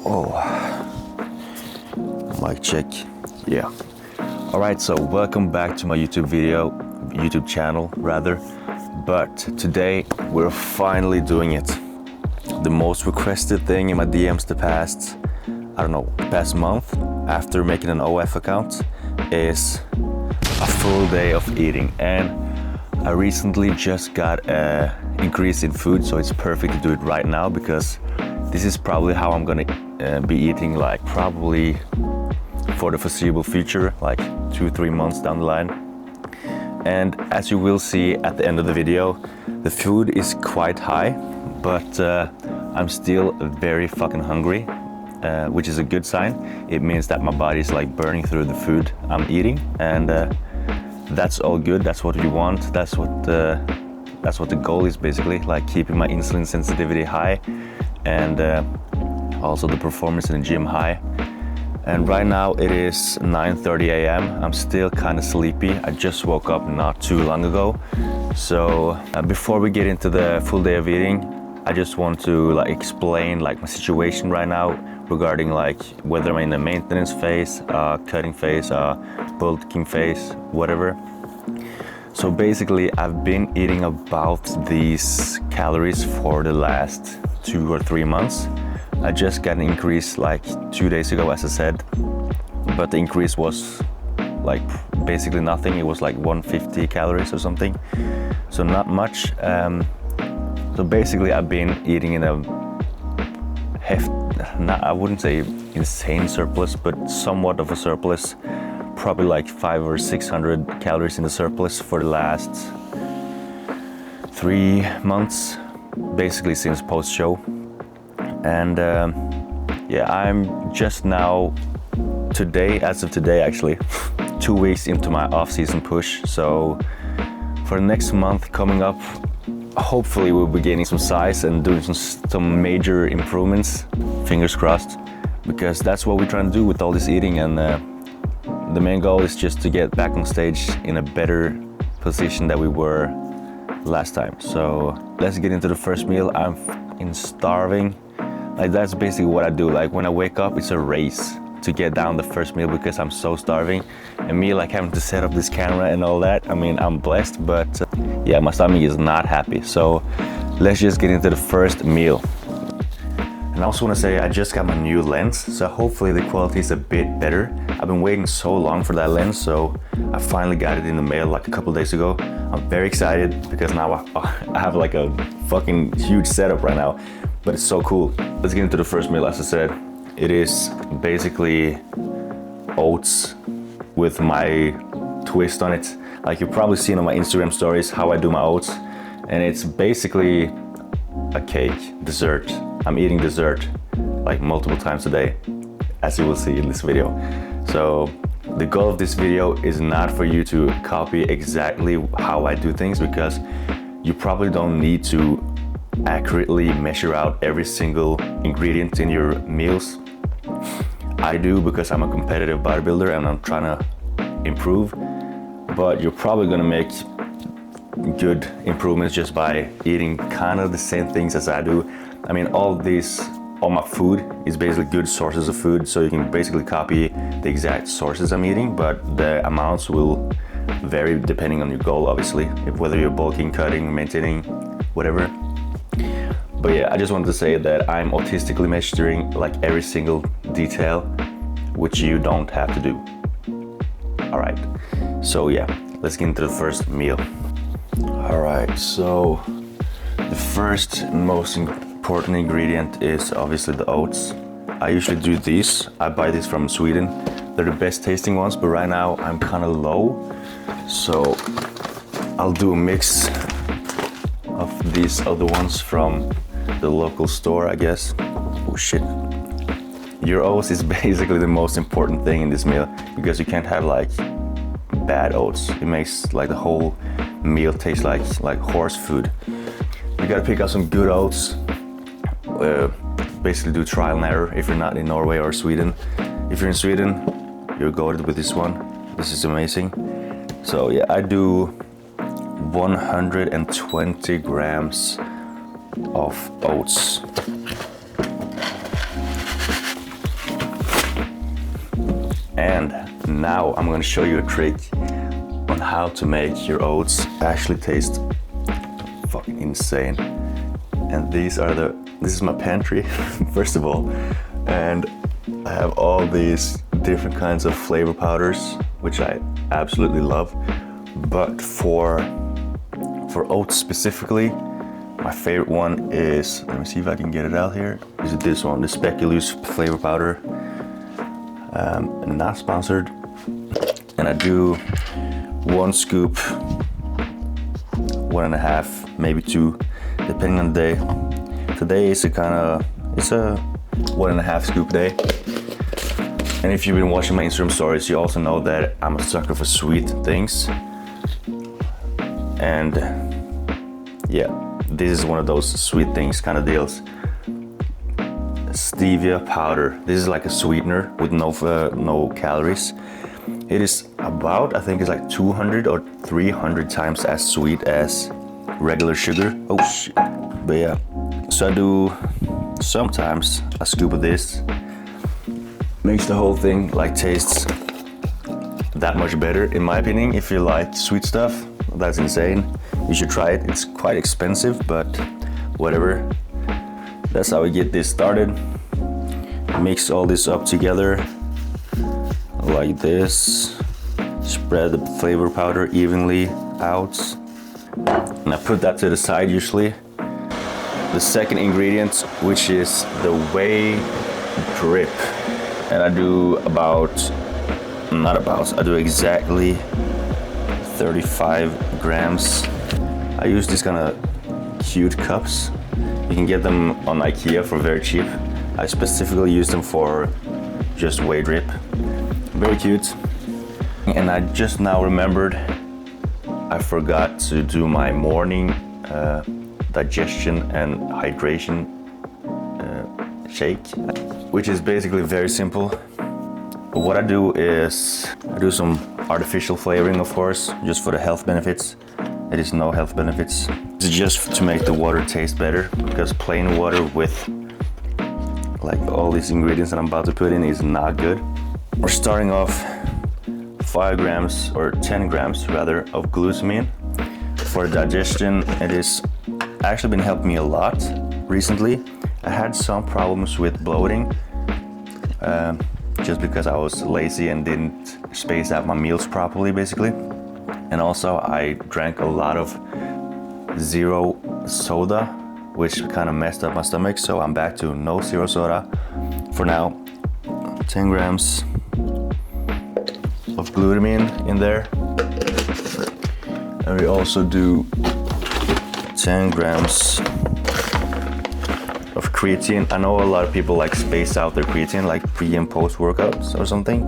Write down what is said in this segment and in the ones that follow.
Oh, mic check. Yeah. All right, so welcome back to my YouTube channel rather. But today we're finally doing it. The most requested thing in my DMs the past month after making an OF account is a full day of eating. And I recently just got an increase in food, so it's perfect to do it right now because this is probably how I'm gonna be eating, like probably for the foreseeable future, like 2-3 months down the line. And as you will see at the end of the video, the food is quite high, but I'm still very fucking hungry, which is a good sign. It means that my body is like burning through the food I'm eating, and that's all good. That's what we want. That's what the goal is, basically, like keeping my insulin sensitivity high and also the performance in the gym high. And right now it is 9:30 a.m. I'm still kind of sleepy. I just woke up not too long ago. So before we get into the full day of eating, I just want to like explain like my situation right now regarding like whether I'm in a maintenance phase, cutting phase, bulking phase, whatever. So basically I've been eating about these calories for the last 2 or 3 months. I just got an increase like 2 days ago, as I said, but the increase was like basically nothing. It was like 150 calories or something, so not much. So basically I've been eating in a I wouldn't say insane surplus, but somewhat of a surplus, probably like 500 or 600 calories in the surplus for the last 3 months, basically since post-show. And yeah, I'm just now, as of today actually, 2 weeks into my off-season push. So for the next month coming up, hopefully we'll be gaining some size and doing some major improvements, fingers crossed, because that's what we're trying to do with all this eating. And the main goal is just to get back on stage in a better position than we were last time. So let's get into the first meal. I'm starving. Like, that's basically what I do. Like, when I wake up, it's a race to get down the first meal because I'm so starving. And me like having to set up this camera and all that, I mean, I'm blessed, but yeah, my stomach is not happy. So let's just get into the first meal. And I also want to say I just got my new lens, so hopefully the quality is a bit better. I've been waiting so long for that lens, so I finally got it in the mail like a couple days ago. I'm very excited because now I have like a fucking huge setup right now, but it's so cool. Let's get into the first meal. As I said, it is basically oats with my twist on it. Like, you've probably seen on my Instagram stories how I do my oats, and it's basically a cake, dessert. I'm eating dessert like multiple times a day, as you will see in this video. So the goal of this video is not for you to copy exactly how I do things, because you probably don't need to accurately measure out every single ingredient in your meals. I do because I'm a competitive bodybuilder and I'm trying to improve, but you're probably gonna make good improvements just by eating kind of the same things as I do. I mean, all my food is basically good sources of food, so you can basically copy the exact sources I'm eating, but the amounts will vary depending on your goal, obviously, whether you're bulking, cutting, maintaining, whatever. But yeah, I just wanted to say that I'm autistically measuring like every single detail, which you don't have to do. All right, so yeah, let's get into the first meal. All right, so the first most important ingredient is obviously the oats. I usually do these. I buy these from Sweden. They're the best tasting ones, but right now I'm kind of low, so I'll do a mix of these other ones from the local store, I guess. Oh shit. Your oats is basically the most important thing in this meal, because you can't have like bad oats. It makes like the whole meal taste like horse food. You gotta pick out some good oats. Basically do trial and error if you're not in Norway or Sweden. If you're in Sweden, you're goated with this one. This is amazing. So yeah, I do 120 grams of oats. And now I'm gonna show you a trick on how to make your oats actually taste fucking insane. And this is my pantry, first of all. And I have all these different kinds of flavor powders, which I absolutely love. But for oats specifically, my favorite one is, let me see if I can get it out here, is this one, the Speculoos flavor powder. Not sponsored. And I do 1 scoop, 1.5, maybe 2, depending on the day. Today is it's a 1.5 scoop day. And if you've been watching my Instagram stories, you also know that I'm a sucker for sweet things. And yeah, this is one of those sweet things kind of deals. Stevia powder. This is like a sweetener with no calories. It is about, I think it's like 200 or 300 times as sweet as regular sugar. Oh shit. But yeah, so I do sometimes a scoop of this. Makes the whole thing like tastes that much better, in my opinion. If you like sweet stuff, that's insane. You should try it. It's quite expensive, but whatever. That's how we get this started. Mix all this up together like this. Spread the flavor powder evenly out. And I put that to the side usually. The second ingredient, which is the whey drip. And I do I do exactly 35 grams. I use these kind of cute cups. You can get them on IKEA for very cheap. I specifically use them for just whey drip. Very cute. And I just now remembered I forgot to do my morning digestion and hydration shake, which is basically very simple. What I do is I do some artificial flavoring, of course, just for the health benefits. It is no health benefits. It's just to make the water taste better, because plain water with like all these ingredients that I'm about to put in is not good. We're starting off 5 grams or 10 grams rather of glutamine. For digestion, it is actually been helping me a lot recently. I had some problems with bloating just because I was lazy and didn't space out my meals properly, basically. And also I drank a lot of zero soda, which kind of messed up my stomach, so I'm back to no zero soda for now. 10 grams of glutamine in there. And we also do 10 grams of creatine. I know a lot of people like space out their creatine, like pre and post workouts or something,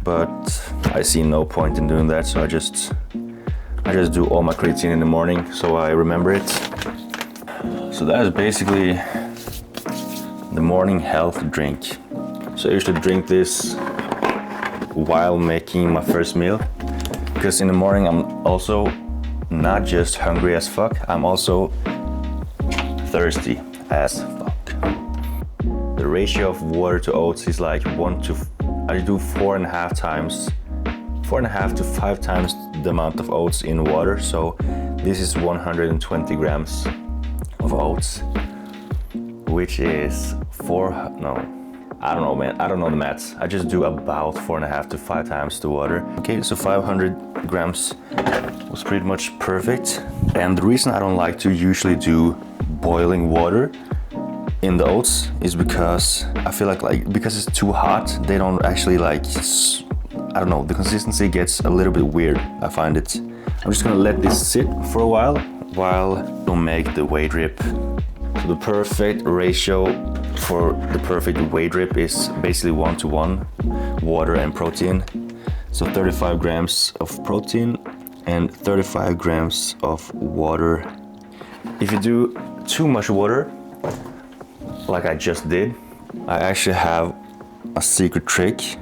but I see no point in doing that, so I just do all my creatine in the morning so I remember it. So that is basically the morning health drink. So I usually drink this while making my first meal, because in the morning I'm also not just hungry as fuck, I'm also thirsty as fuck. The ratio of water to oats is like I do 4.5 to 5 times the amount of oats in water. So this is 120 grams of oats, which is I don't know, man. I don't know the maths. I just do about 4.5 to 5 times the water. Okay, so 500 grams was pretty much perfect. And the reason I don't like to usually do boiling water in the oats is because I feel like because it's too hot, they don't actually I don't know, the consistency gets a little bit weird, I find it. I'm just gonna let this sit for a while I'll make the whey drip. So the perfect ratio for the perfect whey drip is basically 1-to-1 water and protein. So 35 grams of protein and 35 grams of water. If you do too much water, like I just did, I actually have a secret trick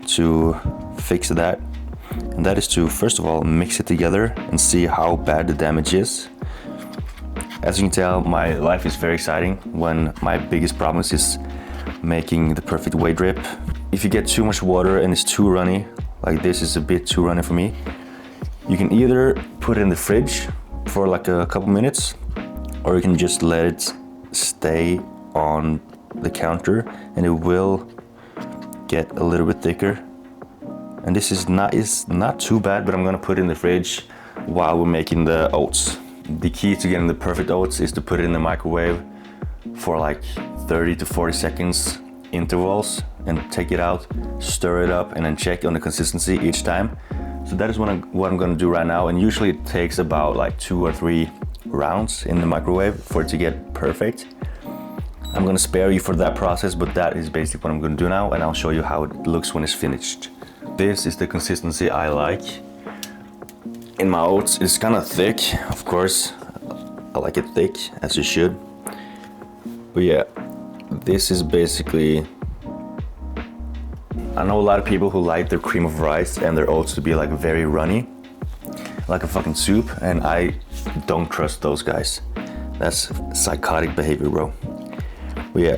to fix that. And that is to, first of all, mix it together and see how bad the damage is. As you can tell, my life is very exciting when my biggest problem is making the perfect whey drip. If you get too much water and it's too runny, like this is a bit too runny for me, you can either put it in the fridge for like a couple minutes, or you can just let it stay on the counter and it will get a little bit thicker. And this is not too bad, but I'm gonna put it in the fridge while we're making the oats. The key to getting the perfect oats is to put it in the microwave for like 30 to 40 seconds intervals and take it out, stir it up, and then check on the consistency each time. So that is what I'm gonna do right now, and usually it takes about like 2 or 3 rounds in the microwave for it to get perfect. I'm gonna spare you for that process, but that is basically what I'm gonna do now, and I'll show you how it looks when it's finished. This is the consistency I like in my oats. It's kind of thick, of course. I like it thick, as you should. But yeah, this is basically, I know a lot of people who like their cream of rice and their oats to be like very runny, like a fucking soup, and I don't trust those guys. That's psychotic behavior, bro. But yeah,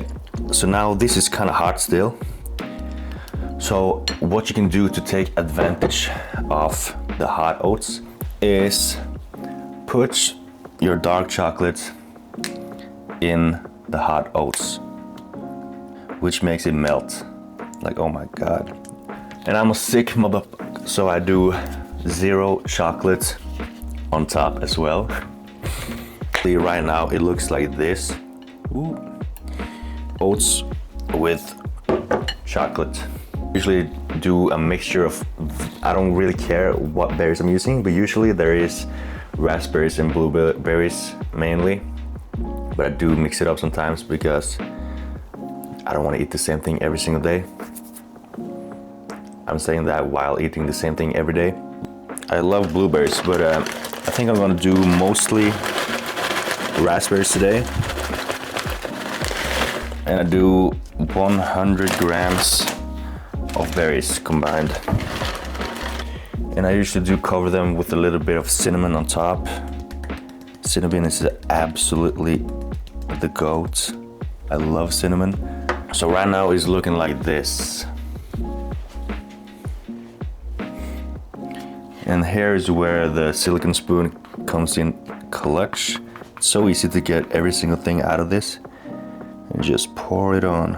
so now this is kind of hot still. So what you can do to take advantage of the hot oats is put your dark chocolate in the hot oats, which makes it melt. Like, oh my God. And I'm a sick motherfucker, so I do 0 chocolate on top as well. Right now it looks like this. Ooh. Oats with chocolate. Usually do a mixture of, I don't really care what berries I'm using, but usually there is raspberries and blueberries mainly. But I do mix it up sometimes because I don't want to eat the same thing every single day. I'm saying that while eating the same thing every day. I love blueberries, but I think I'm gonna do mostly raspberries today. And I do 100 grams of berries combined. And I usually do cover them with a little bit of cinnamon on top. Cinnamon is absolutely the goat. I love cinnamon. So right now it's looking like this. And here is where the silicone spoon comes in clutch. It's so easy to get every single thing out of this and just pour it on.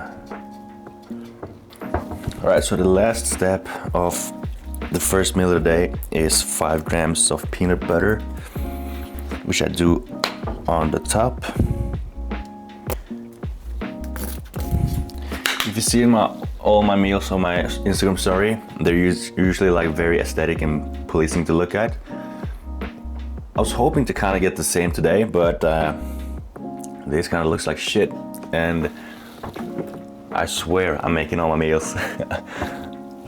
All right, so the last step of the first meal of the day is 5 grams of peanut butter, which I do on the top. If you see all my meals on my Instagram story, they're usually like very aesthetic and pleasing to look at. I was hoping to kind of get the same today, but this kind of looks like shit. And I swear I'm making all my meals.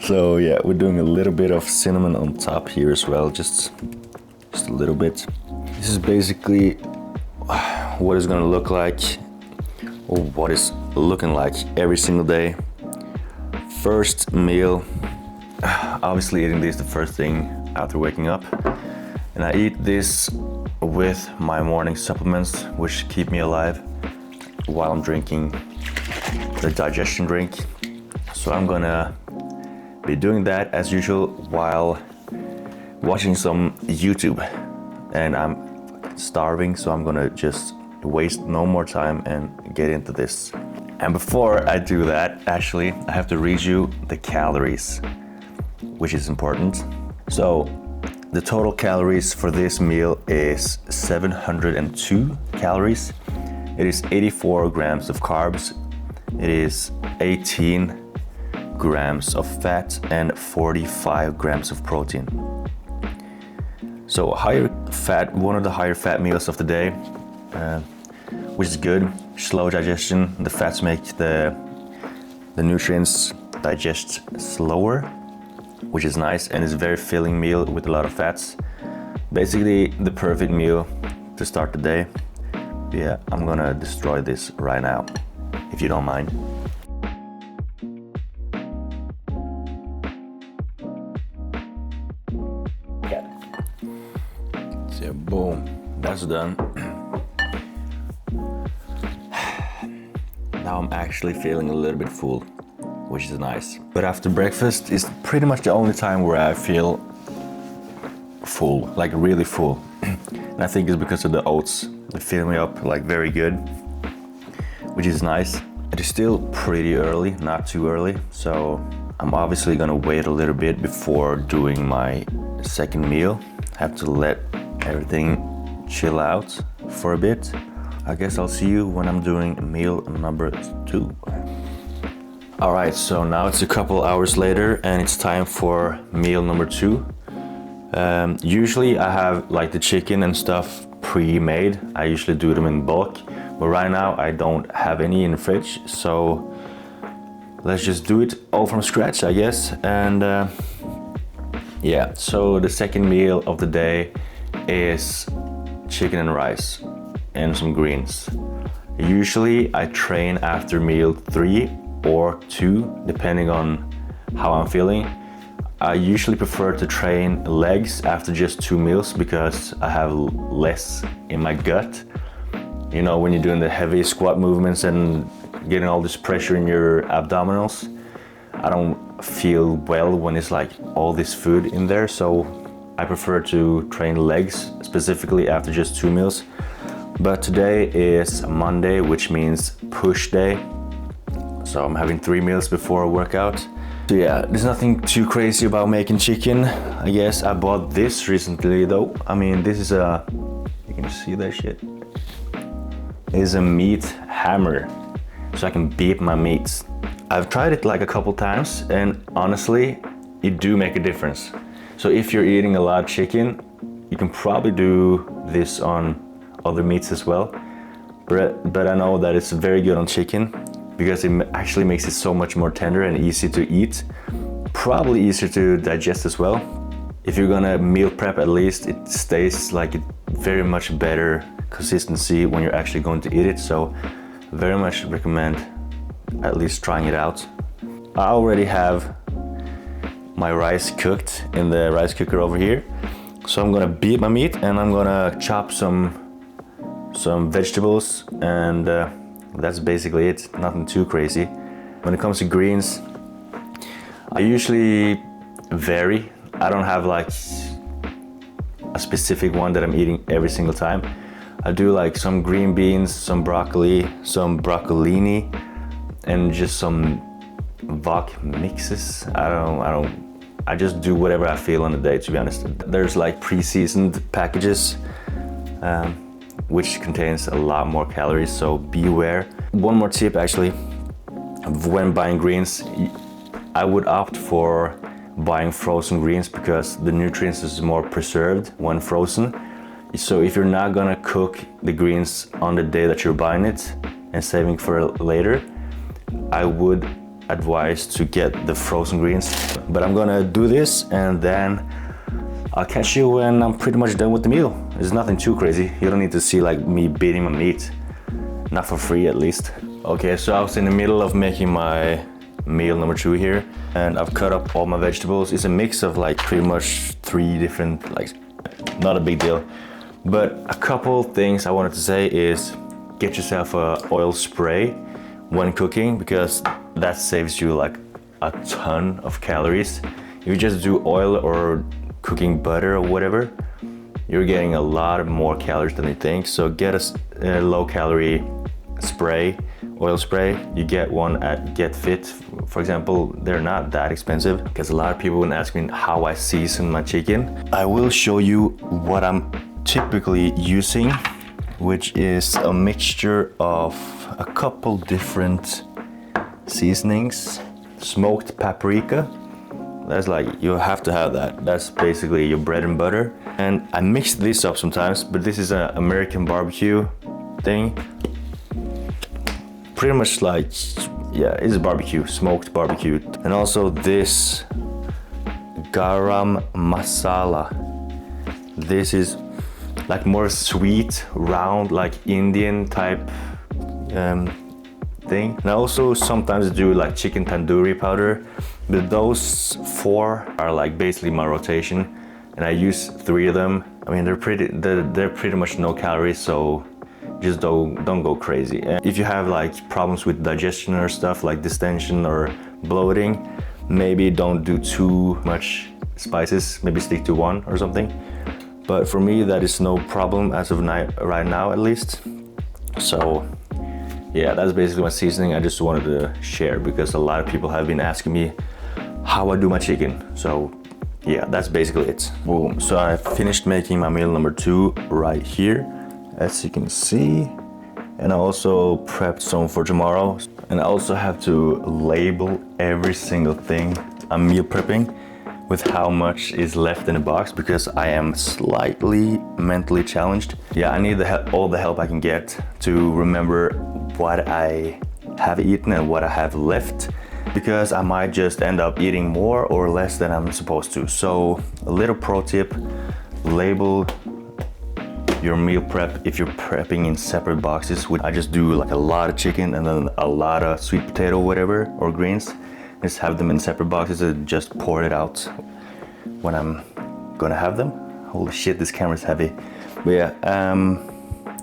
So yeah, we're doing a little bit of cinnamon on top here as well, just a little bit. This is basically what it's gonna look like, or what is looking like every single day. First meal, obviously eating this the first thing after waking up. And I eat this with my morning supplements, which keep me alive while I'm drinking the digestion drink. So I'm gonna be doing that as usual while watching some YouTube. And I'm starving, so I'm gonna just waste no more time and get into this. And before I do that, actually, I have to read you the calories, which is important. So the total calories for this meal is 702 calories. It is 84 grams of carbs. It is 18 grams of fat and 45 grams of protein. So higher fat, one of the higher fat meals of the day, which is good. Slow digestion. The fats make the nutrients digest slower, which is nice, and it's a very filling meal with a lot of fats. Basically the perfect meal to start the day. Yeah, I'm gonna destroy this right now, if you don't mind. Yeah. So boom, that's done. Now I'm actually feeling a little bit full, which is nice. But after breakfast is pretty much the only time where I feel full, like really full. And I think it's because of the oats. They fill me up like very good, which is nice. It is still pretty early, not too early. So I'm obviously gonna wait a little bit before doing my second meal. Have to let everything chill out for a bit. I guess I'll see you when I'm doing meal number 2. All right, so now it's a couple hours later and it's time for meal number 2. Usually I have like the chicken and stuff pre-made. I usually do them in bulk, but right now I don't have any in the fridge. So let's just do it all from scratch, I guess. And yeah, so the second meal of the day is chicken and rice and some greens. Usually I train after meal 3 or 2, depending on how I'm feeling. I usually prefer to train legs after just 2 meals because I have less in my gut. You know, when you're doing the heavy squat movements and getting all this pressure in your abdominals, I don't feel well when it's like all this food in there. So I prefer to train legs specifically after just 2 meals. But today is Monday, which means push day. So I'm having 3 meals before a workout. So yeah, there's nothing too crazy about making chicken. I guess I bought this recently though. I mean, this is a, you can see that shit. It is a meat hammer, so I can beat my meats. I've tried it like a couple times and honestly, it do make a difference. So if you're eating a lot of chicken, you can probably do this on other meats as well. But I know that it's very good on chicken because it actually makes it so much more tender and easy to eat. Probably easier to digest as well. If you're gonna meal prep, at least it stays like a very much better consistency when you're actually going to eat it. So very much recommend at least trying it out. I already have my rice cooked in the rice cooker over here. So I'm gonna beat my meat and I'm gonna chop some vegetables and that's basically it, nothing too crazy. When it comes to greens, I usually vary. I don't have like a specific one that I'm eating every single time. I do like some green beans, some broccoli, some broccolini, and just some wok mixes. I just do whatever I feel on the day, to be honest. There's like pre-seasoned packages, which contains a lot more calories, so beware. One more tip actually, when buying greens, I would opt for buying frozen greens because the nutrients is more preserved when frozen. So if you're not gonna cook the greens on the day that you're buying it and saving for later, I would advise to get the frozen greens. But I'm gonna do this and then I'll catch you when I'm pretty much done with the meal. It's nothing too crazy. You don't need to see like me beating my meat. Not for free at least. Okay, so I was in the middle of making my meal number 2 here and I've cut up all my vegetables. It's a mix of like pretty much 3 different, like not a big deal. But a couple things I wanted to say is get yourself a oil spray when cooking because that saves you like a ton of calories. If you just do oil or cooking butter or whatever, you're getting a lot more calories than you think. So get a low calorie spray, oil spray. You get one at Get Fit, for example. They're not that expensive because a lot of people would ask me how I season my chicken. I will show you what I'm typically using, which is a mixture of a couple different seasonings. Smoked paprika, that's like, you have to have that. That's basically your bread and butter. And I mix this up sometimes, but this is an American barbecue thing. Pretty much like, yeah, it's barbecue, smoked barbecue. And also this garam masala. This is like more sweet, round, like Indian type thing. And I also sometimes do like chicken tandoori powder, but those 4 are like basically my rotation, and I use 3 of them. I mean, they're pretty much no calories, so just don't go crazy. And if you have like problems with digestion or stuff like distension or bloating, maybe don't do too much spices, maybe stick to one or something. But for me, that is no problem as of right now, at least. So yeah, that's basically my seasoning. I just wanted to share because a lot of people have been asking me how I do my chicken. So yeah, that's basically it. Boom. So I finished making my meal number 2 right here, as you can see. And I also prepped some for tomorrow. And I also have to label every single thing I'm meal prepping with how much is left in the box because I am slightly mentally challenged. Yeah, I need all the help I can get to remember what I have eaten and what I have left, because I might just end up eating more or less than I'm supposed to. So a little pro tip, label your meal prep if you're prepping in separate boxes. I just do like a lot of chicken and then a lot of sweet potato, whatever, or greens. Just have them in separate boxes and just pour it out when I'm gonna have them. Holy shit, this camera's heavy. But yeah,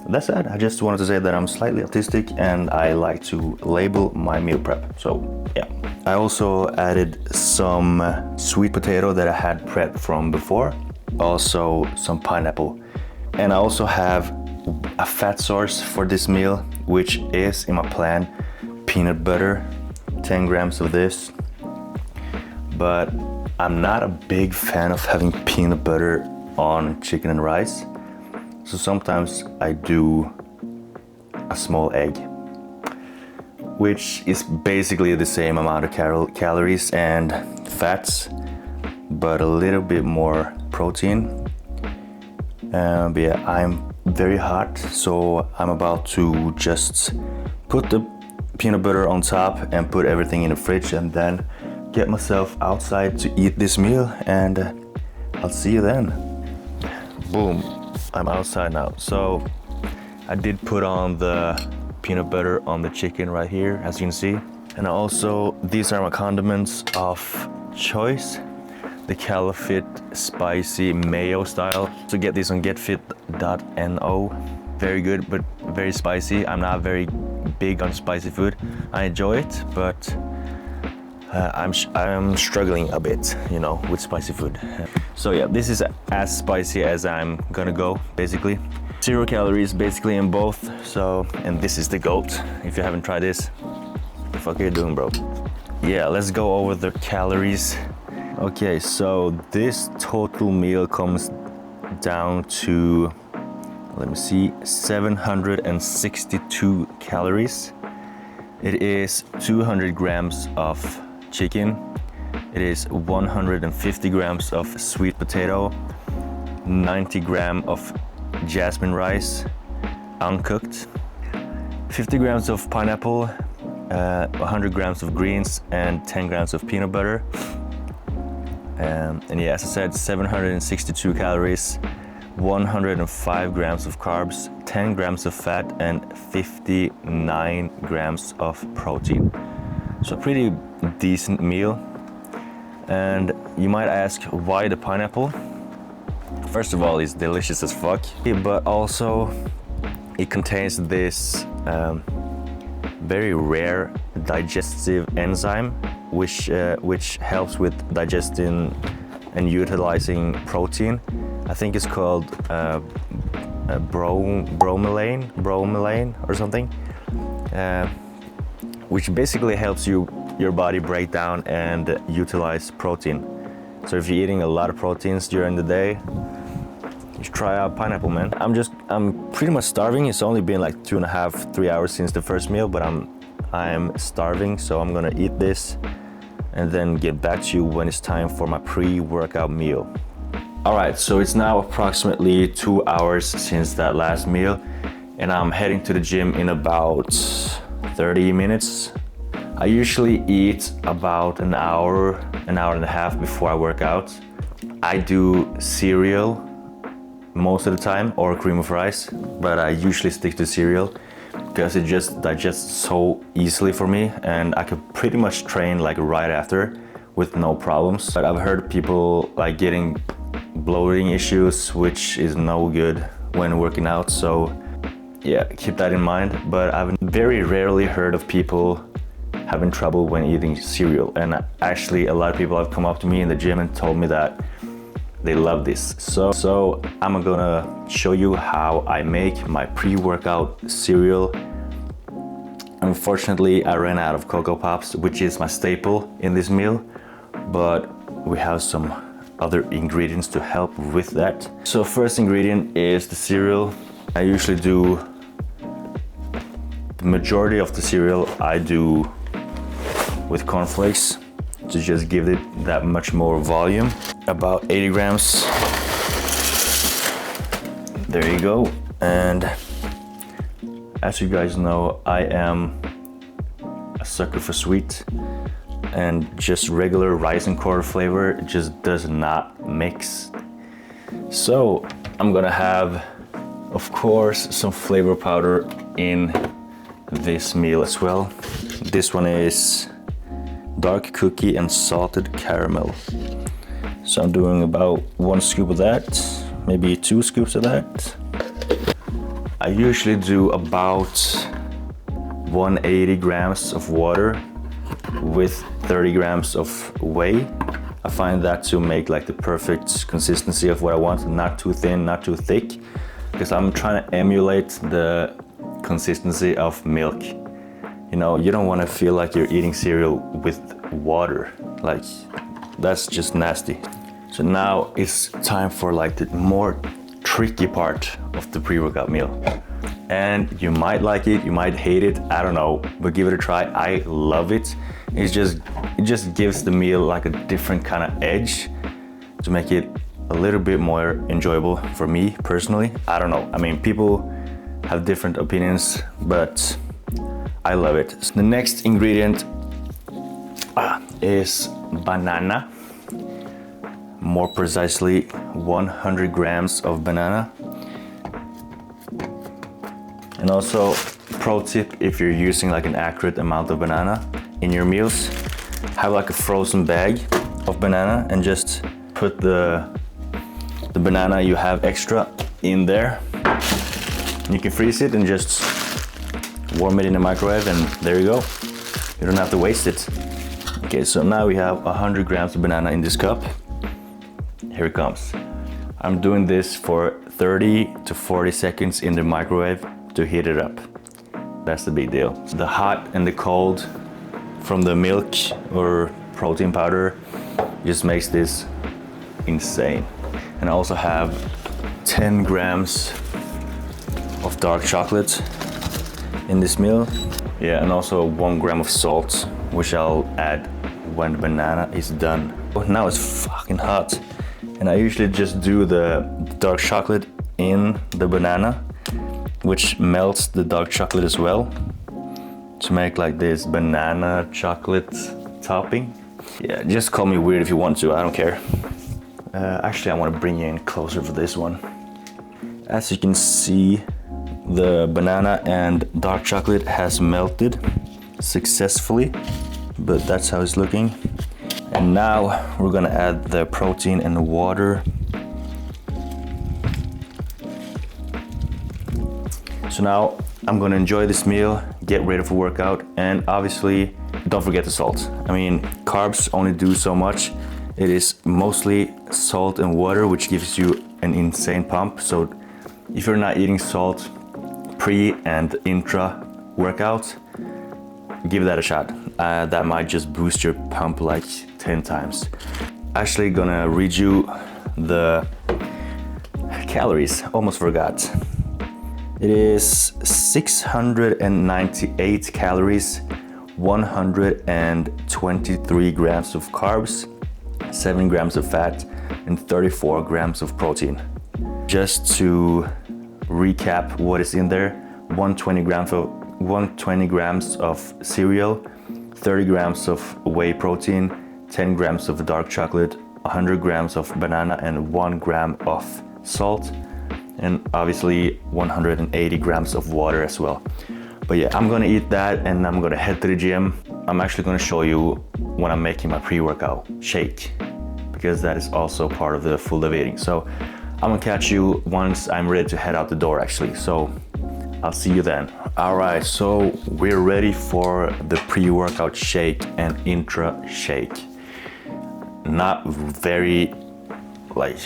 that's it. I just wanted to say that I'm slightly autistic and I like to label my meal prep. So yeah. I also added some sweet potato that I had prepped from before. Also some pineapple. And I also have a fat source for this meal, which is in my plan, peanut butter. 10 grams of this, but I'm not a big fan of having peanut butter on chicken and rice, so sometimes I do a small egg, which is basically the same amount of calories and fats, but a little bit more protein. But yeah, I'm very hot, so I'm about to just put the peanut butter on top and put everything in the fridge and then get myself outside to eat this meal, and I'll see you then. Boom, I'm outside now. So I did put on the peanut butter on the chicken right here, as you can see. And also, these are my condiments of choice. The Califit spicy mayo style. So get these on getfit.no. Very good, but very spicy. I'm not very big on spicy food. I enjoy it, but I'm struggling a bit, you know, with spicy food. So yeah, this is as spicy as I'm gonna go, basically. 0 calories basically in both. So, and this is the GOAT. If you haven't tried this, what the fuck are you doing, bro? Yeah, let's go over the calories. Okay, so this total meal comes down to, let me see, 762 calories. It is 200 grams of chicken. It is 150 grams of sweet potato, 90 grams of jasmine rice, uncooked, 50 grams of pineapple, 100 grams of greens, and 10 grams of peanut butter. And yeah, as I said, 762 calories, 105 grams of carbs, 10 grams of fat, and 59 grams of protein. So a pretty decent meal. And you might ask, why the pineapple? First of all, it's delicious as fuck, but also it contains this very rare digestive enzyme which helps with digesting and utilizing protein. I think it's called bromelain or something, which basically helps your body break down and utilize protein. So if you're eating a lot of proteins during the day, you should try out pineapple, man. I'm pretty much starving. It's only been like 2.5, 3 hours since the first meal, but I'm starving, so I'm gonna eat this and then get back to you when it's time for my pre-workout meal. All right, so it's now approximately 2 hours since that last meal, and I'm heading to the gym in about 30 minutes. I usually eat about an hour and a half before I work out. I do cereal most of the time, or cream of rice, but I usually stick to cereal because it just digests so easily for me, and I could pretty much train like right after with no problems. But I've heard people like getting bloating issues, which is no good when working out. So yeah, keep that in mind. But I've very rarely heard of people having trouble when eating cereal. And actually a lot of people have come up to me in the gym and told me that they love this. So I'm gonna show you how I make my pre-workout cereal. Unfortunately, I ran out of Cocoa Pops, which is my staple in this meal, but we have some other ingredients to help with that. So first ingredient is the cereal. I usually do the majority of the cereal I do with cornflakes to just give it that much more volume. About 80 grams. There you go. And as you guys know, I am a sucker for sweet, and just regular rice and corn flavor just does not mix. So I'm gonna have, of course, some flavor powder in this meal as well. This one is dark cookie and salted caramel. So I'm doing about 1 scoop of that, maybe 2 scoops of that. I usually do about 180 grams of water with 30 grams of whey. I find that to make like the perfect consistency of what I want, not too thin, not too thick, because I'm trying to emulate the consistency of milk. You know, you don't want to feel like you're eating cereal with water. Like, that's just nasty. So now it's time for like the more tricky part of the pre-workout meal. And you might like it, you might hate it, I don't know, but give it a try. I love it. It just gives the meal like a different kind of edge to make it a little bit more enjoyable for me personally. I don't know. I mean, people have different opinions, but I love it. So the next ingredient is banana. More precisely, 100 grams of banana. And also, pro tip, if you're using like an accurate amount of banana in your meals, have like a frozen bag of banana and just put the banana you have extra in there. You can freeze it and just warm it in the microwave, and there you go. You don't have to waste it. Okay, so now we have 100 grams of banana in this cup. Here it comes. I'm doing this for 30 to 40 seconds in the microwave to heat it up. That's the big deal. The hot and the cold from the milk or protein powder just makes this insane. And I also have 10 grams of dark chocolate in this meal. Yeah, and also 1 gram of salt, which I'll add when the banana is done. Oh, now it's fucking hot. And I usually just do the dark chocolate in the banana, which melts the dark chocolate as well, to make like this banana chocolate topping. Yeah, just call me weird if you want to, I don't care. Actually, I want to bring you in closer for this one. As you can see, the banana and dark chocolate has melted successfully, but that's how it's looking. And now we're gonna add the protein and the water. So now I'm gonna enjoy this meal, get ready for workout, and obviously don't forget the salt. I mean, carbs only do so much. It is mostly salt and water, which gives you an insane pump. So if you're not eating salt pre and intra workout, give that a shot. That might just boost your pump like 10 times. Actually gonna read you the calories, almost forgot. It is 698 calories, 123 grams of carbs, 7 grams of fat, and 34 grams of protein. Just to recap what is in there, 120 grams of cereal, 30 grams of whey protein, 10 grams of dark chocolate, 100 grams of banana, and 1 gram of salt, and obviously 180 grams of water as well. But yeah, I'm gonna eat that and I'm gonna head to the gym. I'm actually gonna show you when I'm making my pre-workout shake, because that is also part of the full day of eating. So I'm gonna catch you once I'm ready to head out the door actually. So I'll see you then. All right, so we're ready for the pre-workout shake and intra shake. Not very like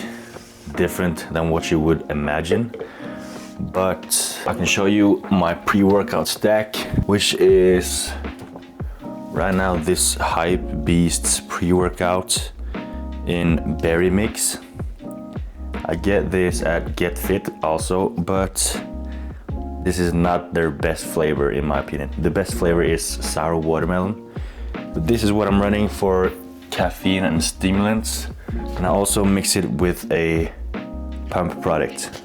different than what you would imagine, but I can show you my pre-workout stack, which is right now this Hype Beasts pre-workout in berry mix. I get this at Get Fit also, but this is not their best flavor in my opinion. The best flavor is sour watermelon. But this is what I'm running for caffeine and stimulants. And I also mix it with a pump product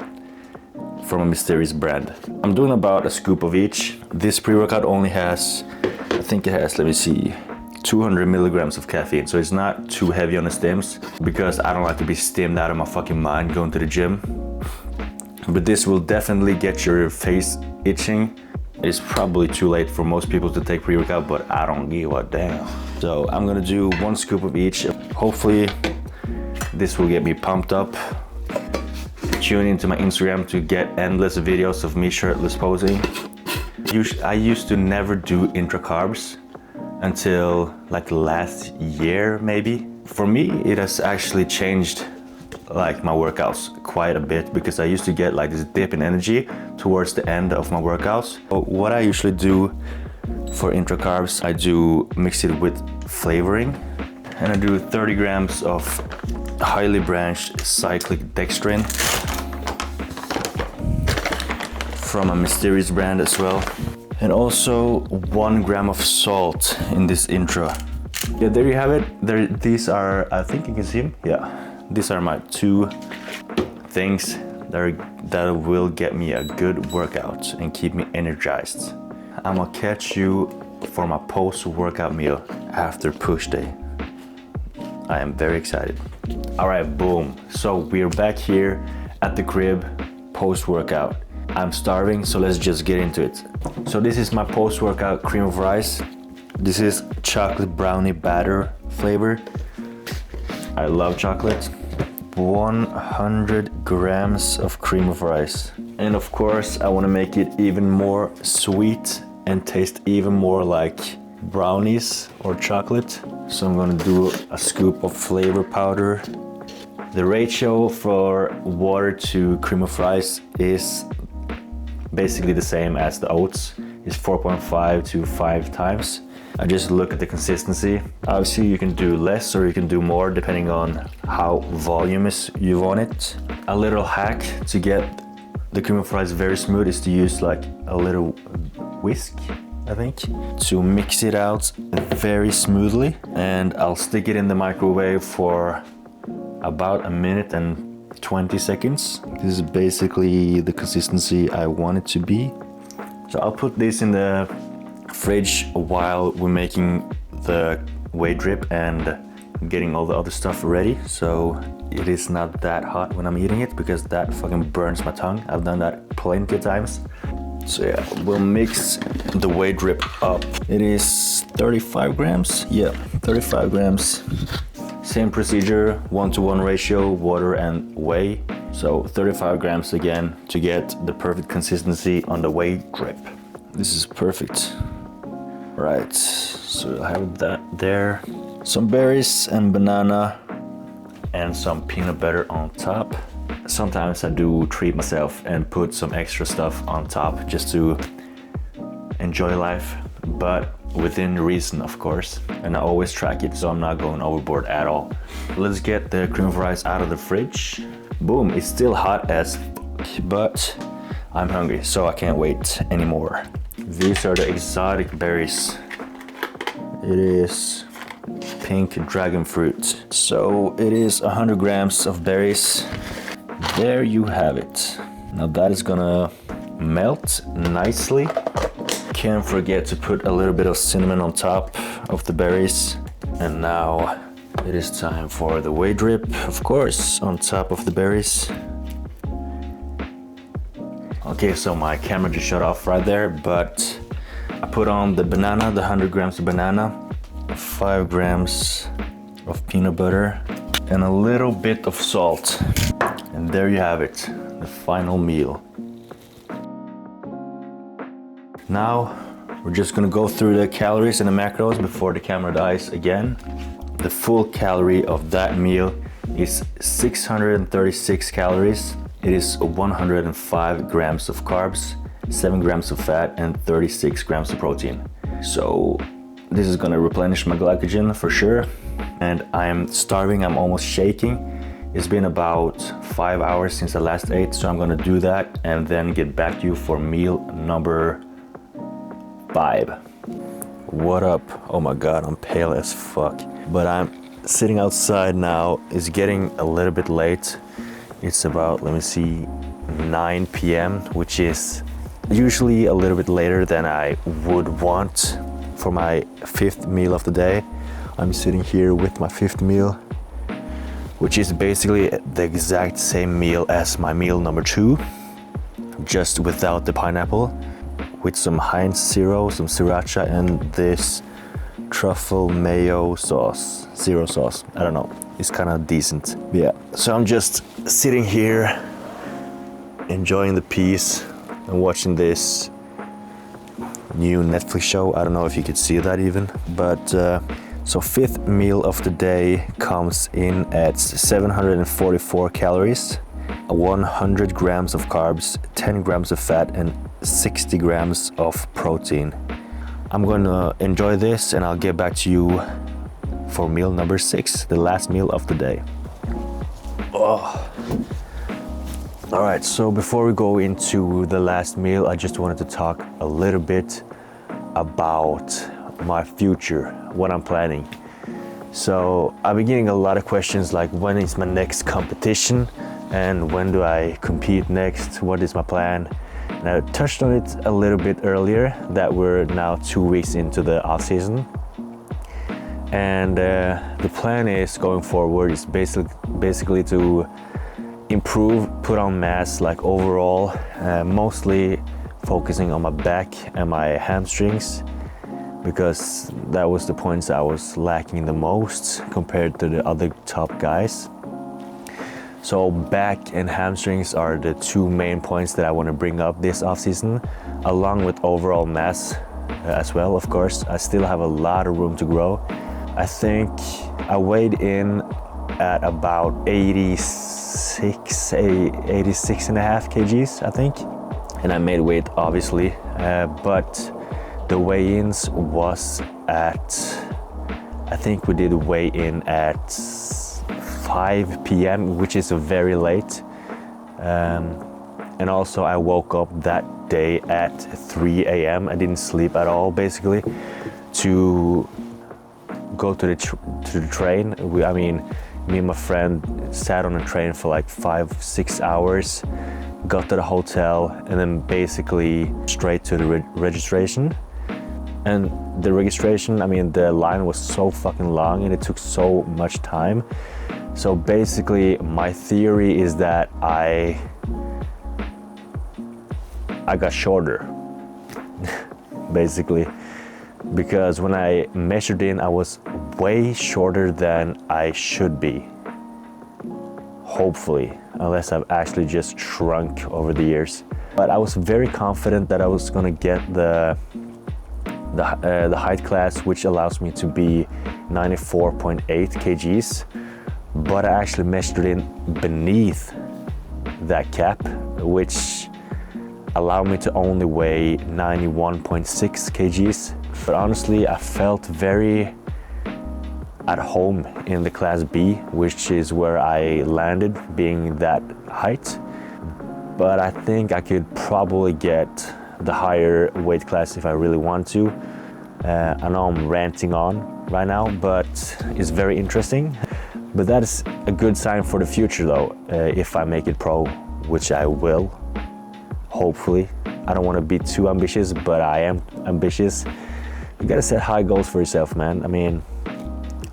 from a mysterious brand. I'm doing about a scoop of each. This pre-workout only has, I think it has, let me see, 200 milligrams of caffeine. So it's not too heavy on the stims because I don't like to be stimmed out of my fucking mind going to the gym. But this will definitely get your face itching. It's probably too late for most people to take pre-workout, but I don't give a damn. So I'm gonna do 1 scoop of each. Hopefully this will get me pumped up. Tune into my Instagram to get endless videos of me shirtless posing. I used to never do intra carbs until like last year maybe. For me, it has actually changed like my workouts quite a bit because I used to get like this dip in energy towards the end of my workouts. But what I usually do for intra carbs, I do mix it with flavoring, and I do 30 grams of highly branched cyclic dextrin from a mysterious brand as well, and also 1 gram of salt in this intra. Yeah, there you have it. These are, I think you can see them. Yeah. These are my 2 things that will get me a good workout and keep me energized. I'm gonna catch you for my post-workout meal after push day. I am very excited. All right, boom. So we're back here at the crib post-workout. I'm starving, so let's just get into it. So this is my post-workout cream of rice. This is chocolate brownie batter flavor. I love chocolate. 100 grams of cream of rice. And of course, I want to make it even more sweet and taste even more like brownies or chocolate. So I'm going to do a scoop of flavor powder. The ratio for water to cream of rice is basically the same as the oats. It's 4.5 to 5 times. I just look at the consistency. Obviously you can do less or you can do more depending on how voluminous you want it. A little hack to get the cream of rice very smooth is to use like a little whisk, I think, to mix it out very smoothly. And I'll stick it in the microwave for about 1 minute and 20 seconds. This is basically the consistency I want it to be. So I'll put this in the fridge while we're making the whey drip and getting all the other stuff ready, so it is not that hot when I'm eating it because that fucking burns my tongue. I've done that plenty of times. So yeah, we'll mix the whey drip up. It is 35 grams. Yeah, 35 grams. Same procedure, 1-to-1 ratio, water and whey. So 35 grams again to get the perfect consistency on the whey drip. This is perfect. Right, so I have that there. Some berries and banana and some peanut butter on top. Sometimes I do treat myself and put some extra stuff on top just to enjoy life, but within reason, of course. And I always track it so I'm not going overboard at all. Let's get the cream of rice out of the fridge. Boom, it's still hot as fuck, but I'm hungry, so I can't wait anymore. These are the exotic berries. It is pink dragon fruit. So it is 100 grams of berries. There you have it. Now that is gonna melt nicely. Can't forget to put a little bit of cinnamon on top of the berries. And now it is time for the whey drip, of course, on top of the berries. Okay, so my camera just shut off right there, but I put on the banana, the 100 grams of banana, 5 grams of peanut butter, and a little bit of salt. And there you have it, the final meal. Now we're just gonna go through the calories and the macros before the camera dies again. The full calorie of that meal is 636 calories. It is 105 grams of carbs, 7 grams of fat, and 36 grams of protein. So this is gonna replenish my glycogen for sure. And I'm starving, I'm almost shaking. It's been about 5 hours since I last ate, so I'm gonna do that and then get back to you for meal number 5. What up? Oh my God, I'm pale as fuck. But I'm sitting outside now. It's getting a little bit late. It's about, let me see, 9 p.m., which is usually a little bit later than I would want for my 5th meal of the day. I'm sitting here with my 5th meal, which is basically the exact same meal as my meal number 2, just without the pineapple, with some Heinz Zero, some sriracha, and this truffle mayo sauce, zero sauce. I don't know, it's kind of decent. Yeah, so I'm just sitting here enjoying the peace and watching this new Netflix show. I don't know if you could see that even, but so 5th meal of the day comes in at 744 calories, 100 grams of carbs, 10 grams of fat, and 60 grams of protein. I'm gonna enjoy this and I'll get back to you for meal number 6, the last meal of the day. Oh. All right, so before we go into the last meal, I just wanted to talk a little bit about my future, what I'm planning. So I've been getting a lot of questions like, when is my next competition and when do I compete next? What is my plan? And I touched on it a little bit earlier that we're now 2 weeks into the off-season. And the plan is going forward is basically to improve, put on mass, like overall, mostly focusing on my back and my hamstrings, because that was the points I was lacking the most compared to the other top guys. So back and hamstrings are the 2 main points that I want to bring up this off-season, along with overall mass as well, of course. I still have a lot of room to grow. I think I weighed in at about 86 and a half kgs, I think. And I made weight, obviously, but the weigh-ins was at, I think we did weigh-in at 5 p.m., which is very late. And also I woke up that day at 3 a.m. I didn't sleep at all, basically, to go to the train. Me and my friend sat on a train for like 5-6 hours, got to the hotel, and then basically straight to the registration. And the registration, the line was so fucking long and it took so much time. So basically my theory is that I got shorter, basically, because when I measured in, I was way shorter than I should be. Hopefully, unless I've actually just shrunk over the years. But I was very confident that I was gonna get the height class, which allows me to be 94.8 kgs. But I actually measured in beneath that cap, which allowed me to only weigh 91.6 kgs. But honestly, I felt very at home in the class B, which is where I landed, being that height. But I think I could probably get the higher weight class if I really want to. I know I'm ranting on right now, but it's very interesting. But that is a good sign for the future though, if I make it pro, which I will, hopefully. I don't want to be too ambitious, but I am ambitious. You gotta set high goals for yourself, man.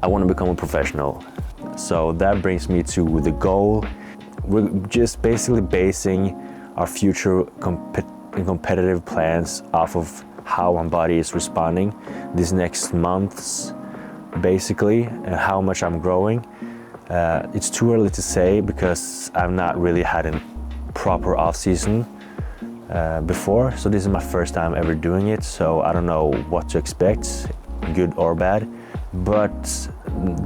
I want to become a professional. So that brings me to the goal. We're just basically basing our future competitive plans off of how my body is responding these next months, basically, and how much I'm growing. It's too early to say because I've not really had a proper off-season. before, so this is my first time ever doing it, so I don't know what to expect, good or bad. But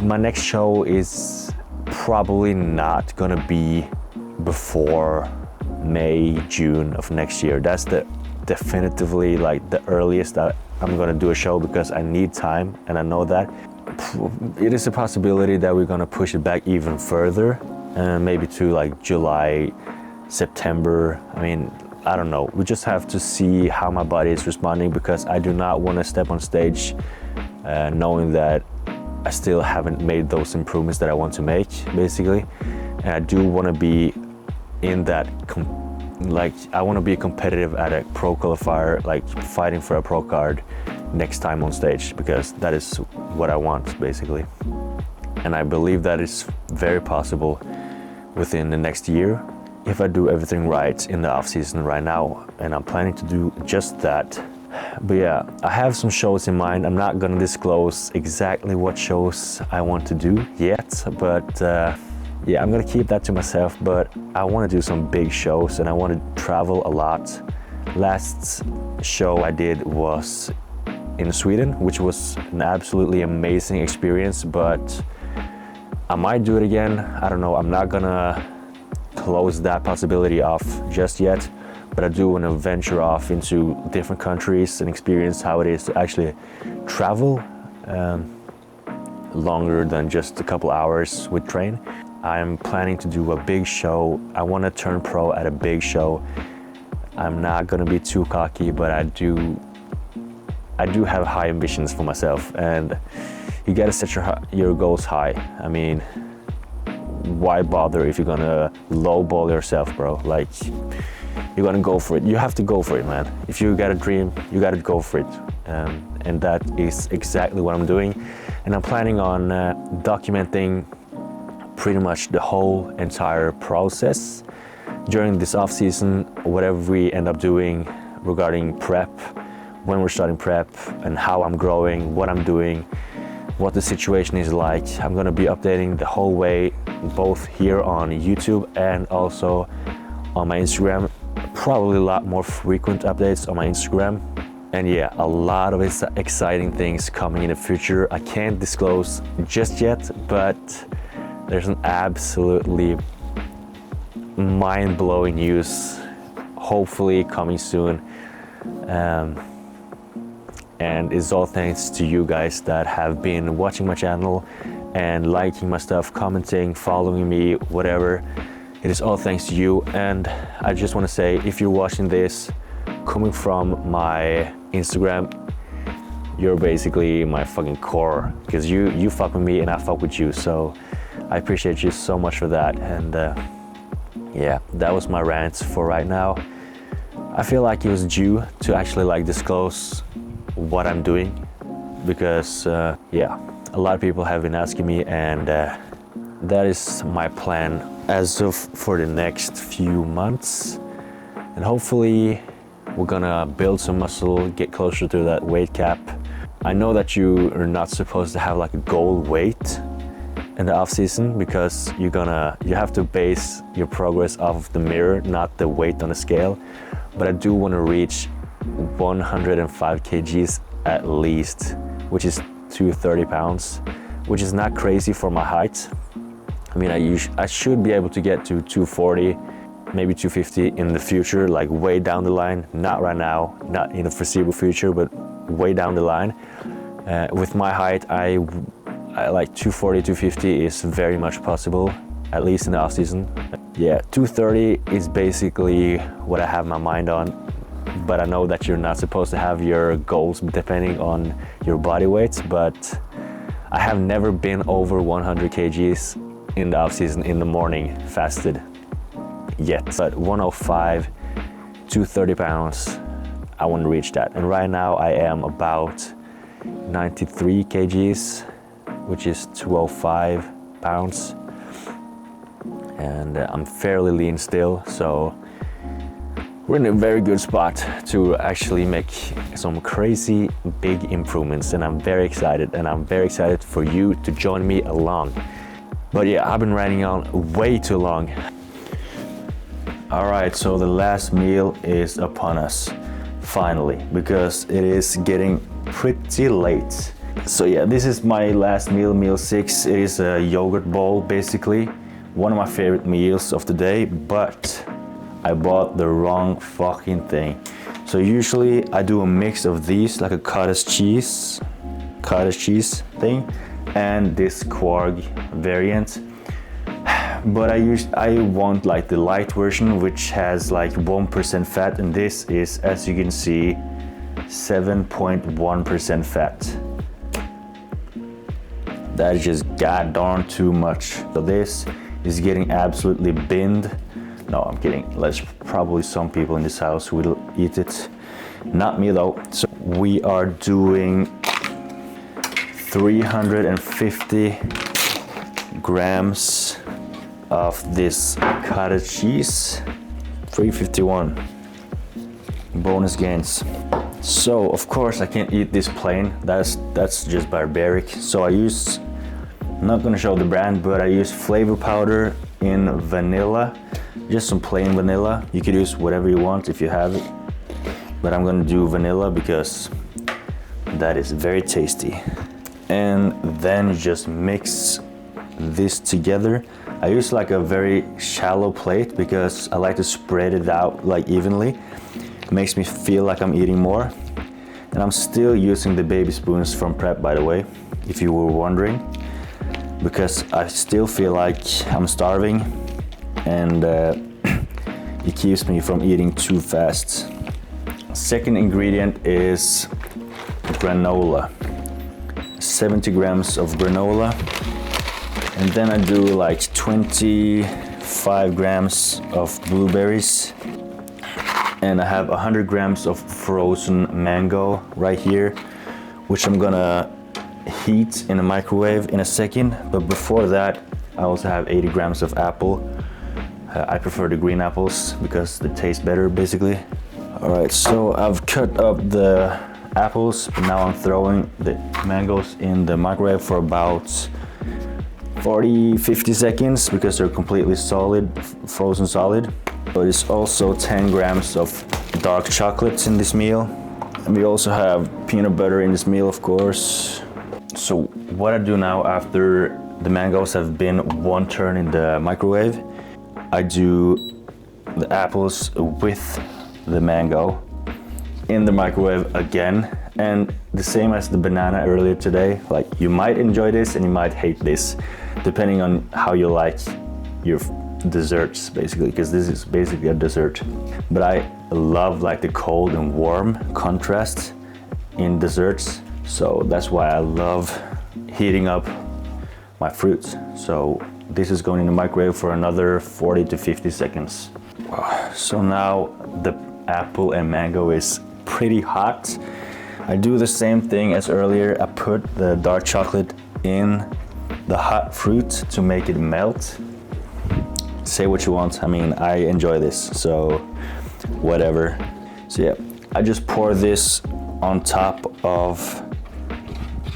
my next show is probably not gonna be before May, June of next year. That's the definitively like the earliest that I'm gonna do a show, because I need time, and I know that. It is a possibility that we're gonna push it back even further, maybe to like July, September. I mean, I don't know. We just have to see how my body is responding, because I do not want to step on stage knowing that I still haven't made those improvements that I want to make, basically. And I do want to be in that, I want to be competitive at a pro qualifier, like fighting for a pro card next time on stage, because that is what I want, basically. And I believe that is very possible within the next year, if I do everything right in the off season right now, and I'm planning to do just that. But yeah, I have some shows in mind. I'm not gonna disclose exactly what shows I want to do yet, but yeah, I'm gonna keep that to myself. But I want to do some big shows, and I want to travel a lot. Last show I did was in Sweden, which was an absolutely amazing experience, but I might do it again. I don't know. I'm not gonna close that possibility off just yet, but I do want to venture off into different countries and experience how it is to actually travel longer than just a couple hours with train. I'm planning to do a big show. I want to turn pro at a big show. I'm not going to be too cocky, but I do have high ambitions for myself, and you got to set your goals high. I mean, why bother if you're gonna lowball yourself, bro? Like, you're gonna go for it. You have to go for it, man. If you got a dream, you gotta go for it. And that is exactly what I'm doing. And I'm planning on documenting pretty much the whole entire process during this off season, whatever we end up doing regarding prep, when we're starting prep, and how I'm growing, what I'm doing, what the situation is like. I'm gonna be updating the whole way, both here on YouTube and also on my Instagram. Probably a lot more frequent updates on my Instagram. And yeah, a lot of exciting things coming in the future. I can't disclose just yet, but there's an absolutely mind-blowing news, hopefully coming soon. And it's all thanks to you guys that have been watching my channel and liking my stuff, commenting, following me, whatever. It is all thanks to you. And I just want to say, if you're watching this coming from my Instagram, you're basically my fucking core, because you fuck with me and I fuck with you. So I appreciate you so much for that. And yeah, that was my rant for right now. I feel like it was due to actually like disclose what I'm doing, because yeah, a lot of people have been asking me, and that is my plan as of for the next few months. And hopefully we're gonna build some muscle, get closer to that weight cap. I know that you are not supposed to have like a goal weight in the off season, because you have to base your progress off of the mirror, not the weight on the scale. But I do want to reach 105 kgs at least, which is 230 pounds, which is not crazy for my height. I mean, I should be able to get to 240, maybe 250 in the future, like way down the line. Not right now, not in the foreseeable future, but way down the line. With my height, I like 240, 250 is very much possible, at least in the off season. Yeah, 230 is basically what I have my mind on. But I know that you're not supposed to have your goals depending on your body weight, but I have never been over 100 kgs in the off season in the morning fasted yet. But 105, 230 pounds, I want to reach that. And right now I am about 93 kgs, which is 205 pounds. And I'm fairly lean still, so we're in a very good spot to actually make some crazy big improvements. And I'm very excited, and I'm very excited for you to join me along. But yeah, I've been ranting on way too long. All right, so the last meal is upon us, finally, because it is getting pretty late. So yeah, this is my last meal, meal 6. It is a yogurt bowl, basically. One of my favorite meals of the day, but I bought the wrong fucking thing. So usually I do a mix of these, like a cottage cheese thing, and this Quark variant. But I want like the light version, which has like 1% fat, and this is, as you can see, 7.1% fat. That is just goddamn too much. So this is getting absolutely binned. No, I'm kidding. There's probably some people in this house who will eat it. Not me though. So we are doing 350 grams of this cottage cheese. 351 bonus gains. So of course I can't eat this plain. That's just barbaric. So I use, I'm not gonna show the brand, but I use flavor powder in vanilla, just some plain vanilla. You could use whatever you want if you have it, but I'm gonna do vanilla because that is very tasty. And then just mix this together. I use like a very shallow plate because I like to spread it out like evenly. It makes me feel like I'm eating more. And I'm still using the baby spoons from prep, by the way, if you were wondering, because I still feel like I'm starving, and it keeps me from eating too fast. Second ingredient is granola. 70 grams of granola. And then I do like 25 grams of blueberries. And I have 100 grams of frozen mango right here, which I'm gonna heat in a microwave in a second. But before that, I also have 80 grams of apple. I prefer the green apples because they taste better, basically. All right, so I've cut up the apples. Now I'm throwing the mangoes in the microwave for about 40-50 seconds because they're completely solid, frozen solid. But it's also 10 grams of dark chocolates in this meal. And we also have peanut butter in this meal, of course. So what I do now after the mangoes have been one turn in the microwave, I do the apples with the mango in the microwave again. And the same as the banana earlier today, like you might enjoy this and you might hate this, depending on how you like your desserts, basically, because this is basically a dessert. But I love like the cold and warm contrast in desserts, so that's why I love heating up my fruits. So this is going in the microwave for another 40 to 50 seconds. So now the apple and mango is pretty hot. I do the same thing as earlier. I put the dark chocolate in the hot fruit to make it melt. Say what you want. I mean, I enjoy this, so whatever. So yeah, I just pour this on top of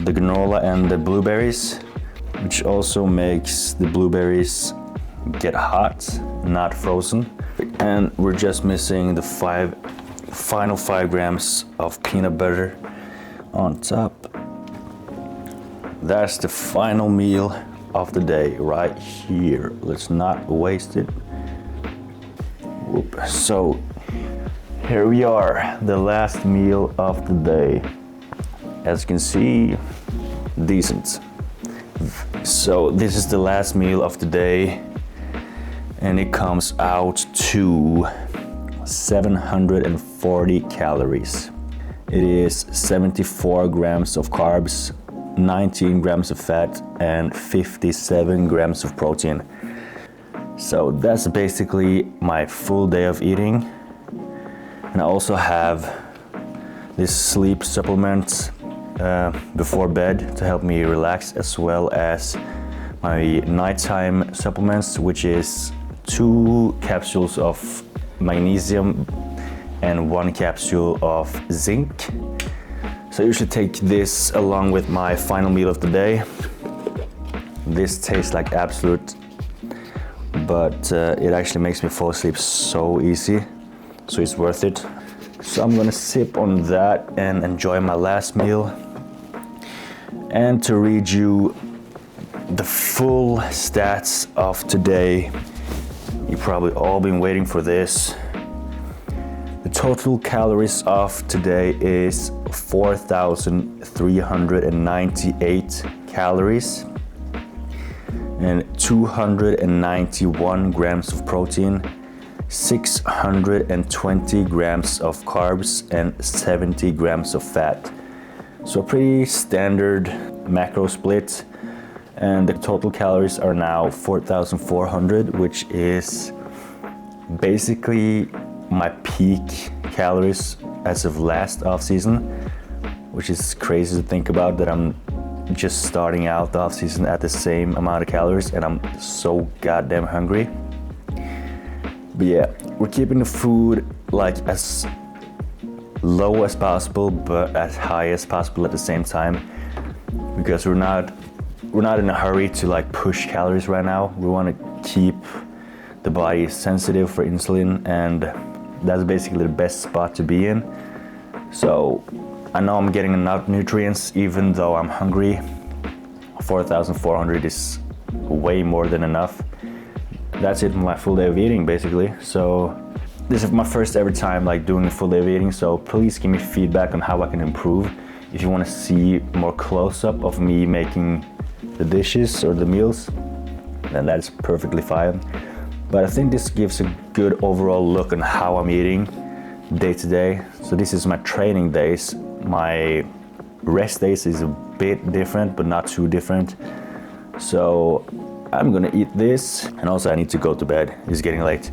the granola and the blueberries, which also makes the blueberries get hot, not frozen. And we're just missing the final 5 grams of peanut butter on top. That's the final meal of the day right here. Let's not waste it. Whoop. So here we are, the last meal of the day. As you can see, decent. So this is the last meal of the day, and it comes out to 740 calories. It is 74 grams of carbs, 19 grams of fat, and 57 grams of protein. So that's basically my full day of eating. And I also have this sleep supplement before bed to help me relax, as well as my nighttime supplements, which is 2 capsules of magnesium and 1 capsule of zinc. So you should take this along with my final meal of the day. This tastes like absolute but it actually makes me fall asleep so easy, so it's worth it. So I'm gonna sip on that and enjoy my last meal. And to read you the full stats of today, you've probably all been waiting for this. The total calories of today is 4,398 calories and 291 grams of protein, 620 grams of carbs, and 70 grams of fat. So a pretty standard macro split. And the total calories are now 4,400, which is basically my peak calories as of last off season, which is crazy to think about, that I'm just starting out the off season at the same amount of calories, and I'm so goddamn hungry. But yeah, we're keeping the food like as low as possible, but as high as possible at the same time, because we're not in a hurry to like push calories right now. We want to keep the body sensitive for insulin, and that's basically the best spot to be in. So I know I'm getting enough nutrients even though I'm hungry. 4,400 is way more than enough. That's it for my full day of eating basically. So this is my first ever time like doing a full day of eating, so please give me feedback on how I can improve. If you want to see more close-up of me making the dishes or the meals, then that's perfectly fine. But I think this gives a good overall look on how I'm eating day to day. So this is my training days. My rest days is a bit different, but not too different. So I'm gonna eat this, and also I need to go to bed. It's getting late.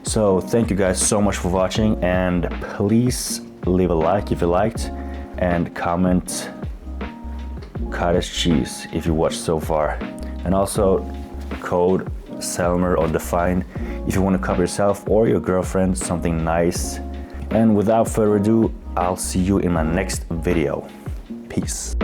So thank you guys so much for watching, and please leave a like if you liked, and comment cottage cheese if you watched so far. And also code Selmer or Define if you want to cup yourself or your girlfriend something nice. And without further ado, I'll see you in my next video. Peace.